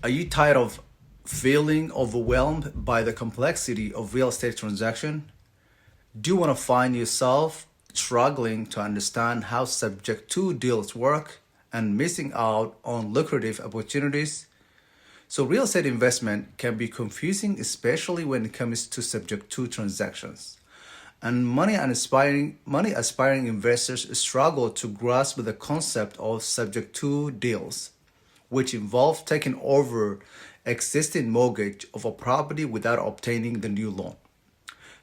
Are you tired of feeling overwhelmed by the complexity of real estate transaction? Do you want to find yourself struggling to understand how subject to deals work and missing out on lucrative opportunities? So real estate investment can be confusing, especially when it comes to subject to transactions. And money aspiring investors struggle to grasp the concept of subject to deals, which involve taking over existing mortgage of a property without obtaining the new loan.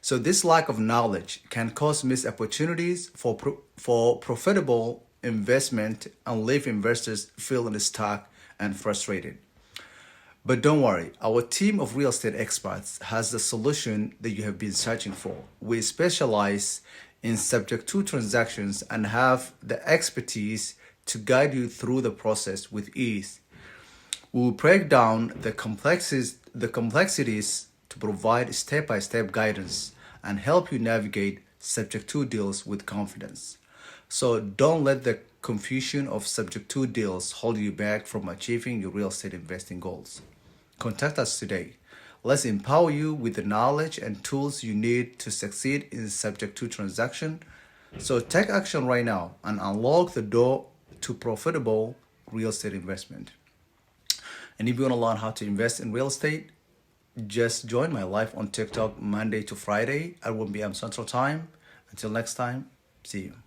So this lack of knowledge can cause missed opportunities for profitable investment and leave investors feeling stuck and frustrated. But don't worry, our team of real estate experts has the solution that you have been searching for. We specialize in subject to transactions and have the expertise to guide you through the process with ease. We will break down the complexities to provide step-by-step guidance and help you navigate subject to deals with confidence. So don't let the confusion of subject to deals hold you back from achieving your real estate investing goals. Contact us today. Let's empower you with the knowledge and tools you need to succeed in subject to transaction. So take action right now and unlock the door to profitable real estate investment. And if you want to learn how to invest in real estate, just join my live on TikTok Monday to Friday at 1 p.m. Central Time. Until next time, see you.